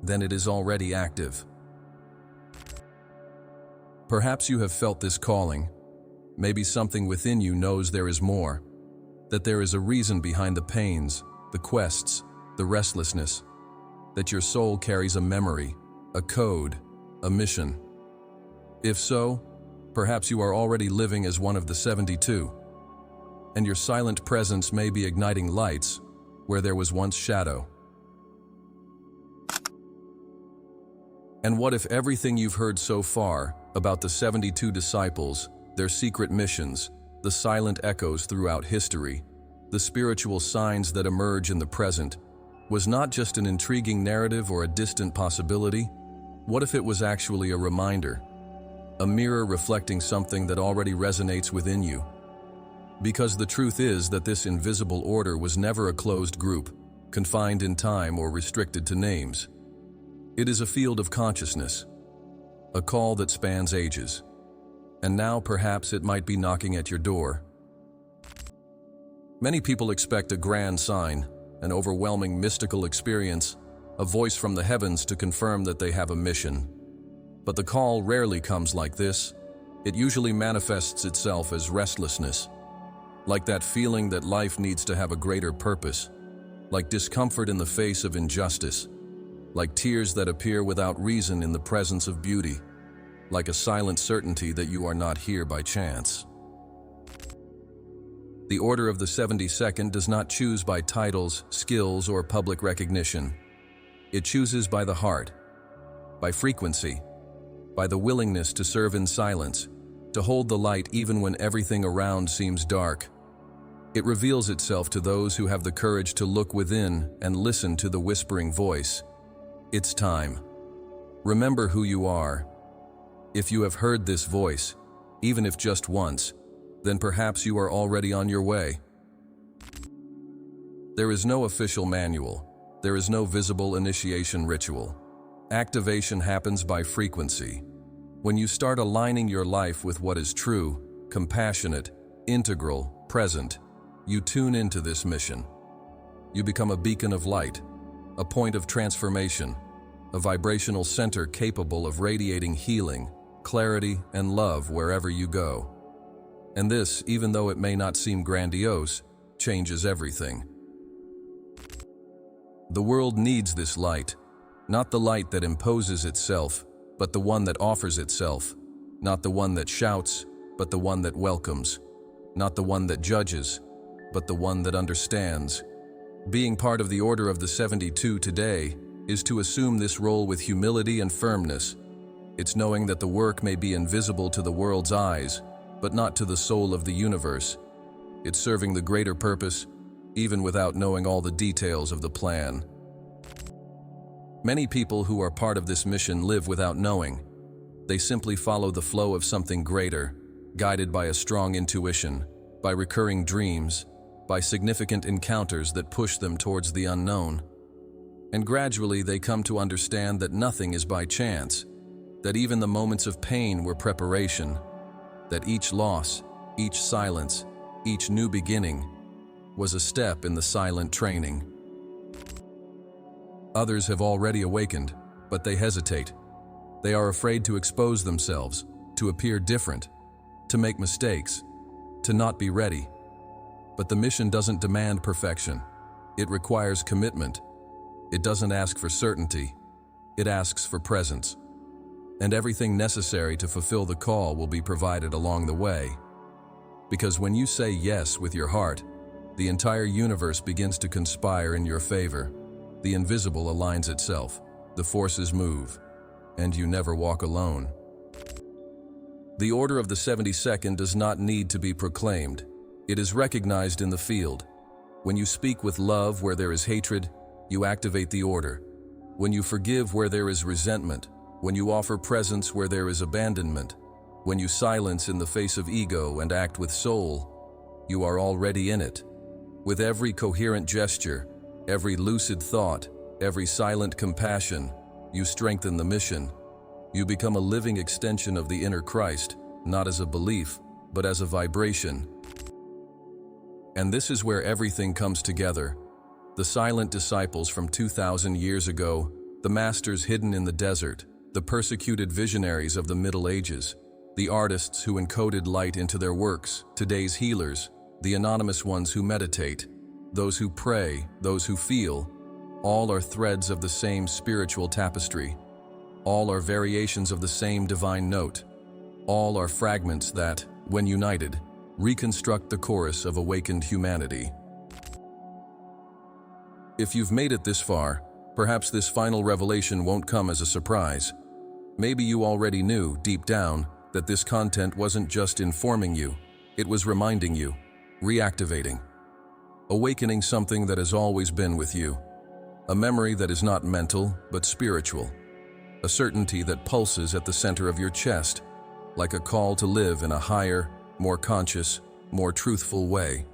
then it is already active. Perhaps you have felt this calling. Maybe something within you knows there is more, that there is a reason behind the pains, the quests, the restlessness, that your soul carries a memory, a code, a mission. If so, perhaps you are already living as one of the 72, and your silent presence may be igniting lights where there was once shadow. And what if everything you've heard so far about the 72 disciples, their secret missions, the silent echoes throughout history, the spiritual signs that emerge in the present, was not just an intriguing narrative or a distant possibility? What if it was actually a reminder, a mirror reflecting something that already resonates within you? Because the truth is that this invisible order was never a closed group, confined in time or restricted to names. It is a field of consciousness, a call that spans ages. And now perhaps it might be knocking at your door. Many people expect a grand sign, an overwhelming mystical experience, a voice from the heavens to confirm that they have a mission. But the call rarely comes like this. It usually manifests itself as restlessness, like that feeling that life needs to have a greater purpose, like discomfort in the face of injustice, like tears that appear without reason in the presence of beauty, like a silent certainty that you are not here by chance. The Order of the 72nd does not choose by titles, skills, or public recognition. It chooses by the heart, by frequency, by the willingness to serve in silence, to hold the light even when everything around seems dark. It reveals itself to those who have the courage to look within and listen to the whispering voice. It's time. Remember who you are. If you have heard this voice, even if just once, then perhaps you are already on your way. There is no official manual. There is no visible initiation ritual. Activation happens by frequency. When you start aligning your life with what is true, compassionate, integral, present, you tune into this mission. You become a beacon of light, a point of transformation, a vibrational center capable of radiating healing, clarity, and love wherever you go. And this, even though it may not seem grandiose, changes everything. The world needs this light, not the light that imposes itself, but the one that offers itself, not the one that shouts, but the one that welcomes, not the one that judges, but the one that understands. Being part of the Order of the 72 today is to assume this role with humility and firmness. It's knowing that the work may be invisible to the world's eyes, but not to the soul of the universe. It's serving the greater purpose, even without knowing all the details of the plan. Many people who are part of this mission live without knowing. They simply follow the flow of something greater, guided by a strong intuition, by recurring dreams, by significant encounters that push them towards the unknown. And gradually they come to understand that nothing is by chance, that even the moments of pain were preparation, that each loss, each silence, each new beginning was a step in the silent training. Others have already awakened, but they hesitate. They are afraid to expose themselves, to appear different, to make mistakes, to not be ready. But the mission doesn't demand perfection. It requires commitment. It doesn't ask for certainty. It asks for presence. And everything necessary to fulfill the call will be provided along the way. Because when you say yes with your heart, the entire universe begins to conspire in your favor. The invisible aligns itself, the forces move, and you never walk alone. The Order of the 72nd does not need to be proclaimed. It is recognized in the field. When you speak with love where there is hatred, you activate the order. When you forgive where there is resentment, when you offer presence where there is abandonment, when you silence in the face of ego and act with soul, you are already in it. With every coherent gesture, every lucid thought, every silent compassion, you strengthen the mission. You become a living extension of the inner Christ, not as a belief, but as a vibration. And this is where everything comes together. The silent disciples from 2,000 years ago, the masters hidden in the desert, the persecuted visionaries of the Middle Ages, the artists who encoded light into their works, today's healers, the anonymous ones who meditate, those who pray, those who feel, all are threads of the same spiritual tapestry. All are variations of the same divine note. All are fragments that, when united, reconstruct the chorus of awakened humanity. If you've made it this far, perhaps this final revelation won't come as a surprise. Maybe you already knew, deep down, that this content wasn't just informing you, it was reminding you, reactivating, awakening something that has always been with you, a memory that is not mental but spiritual, a certainty that pulses at the center of your chest, like a call to live in a higher, more conscious, more truthful way.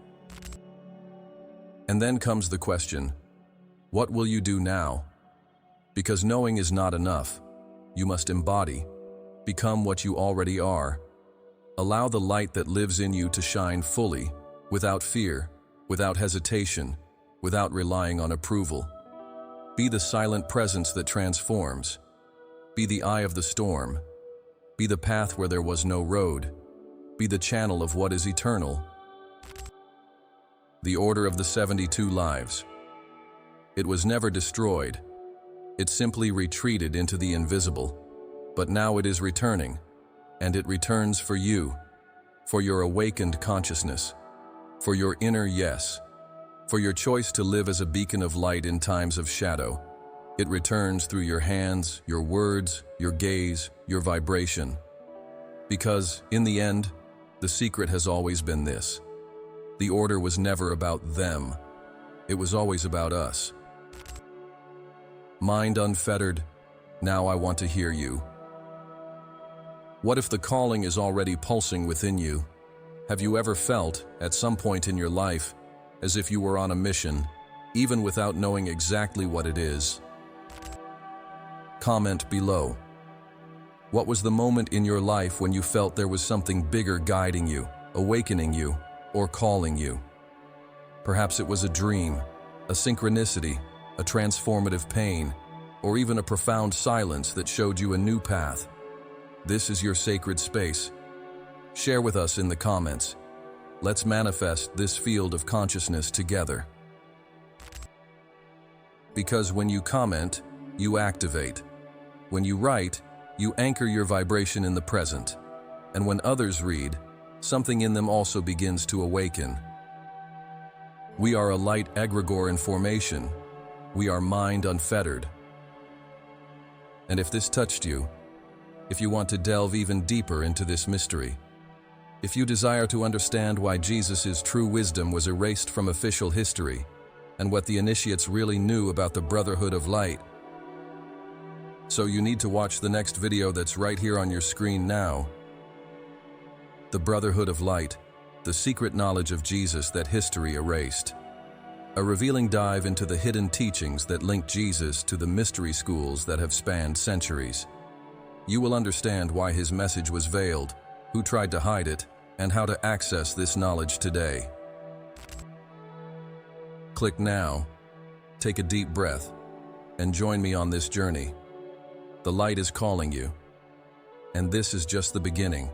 And then comes the question, what will you do now? Because knowing is not enough. You must embody, become what you already are. Allow the light that lives in you to shine fully, without fear, without hesitation, without relying on approval. Be the silent presence that transforms. Be the eye of the storm. Be the path where there was no road. Be the channel of what is eternal. The order of the 72 lives. It was never destroyed. It simply retreated into the invisible. But now it is returning, and it returns for you, for your awakened consciousness, for your inner yes, for your choice to live as a beacon of light in times of shadow. It returns through your hands, your words, your gaze, your vibration. Because, in the end, the secret has always been this. The order was never about them. It was always about us. Mind unfettered, now I want to hear you. What if the calling is already pulsing within you? Have you ever felt, at some point in your life, as if you were on a mission, even without knowing exactly what it is? Comment below. What was the moment in your life when you felt there was something bigger guiding you, awakening you, or calling you? Perhaps it was a dream, a synchronicity, a transformative pain, or even a profound silence that showed you a new path. This is your sacred space. Share with us in the comments. Let's manifest this field of consciousness together. Because when you comment, you activate. When you write, you anchor your vibration in the present. And when others read, something in them also begins to awaken. We are a light egregore in formation. We are mind unfettered. And if this touched you, if you want to delve even deeper into this mystery, if you desire to understand why Jesus' true wisdom was erased from official history, and what the initiates really knew about the Brotherhood of Light, so you need to watch the next video that's right here on your screen now. The Brotherhood of Light, the secret knowledge of Jesus that history erased. A revealing dive into the hidden teachings that link Jesus to the mystery schools that have spanned centuries. You will understand why his message was veiled, who tried to hide it, and how to access this knowledge today. Click now, take a deep breath, and join me on this journey. The light is calling you, and this is just the beginning.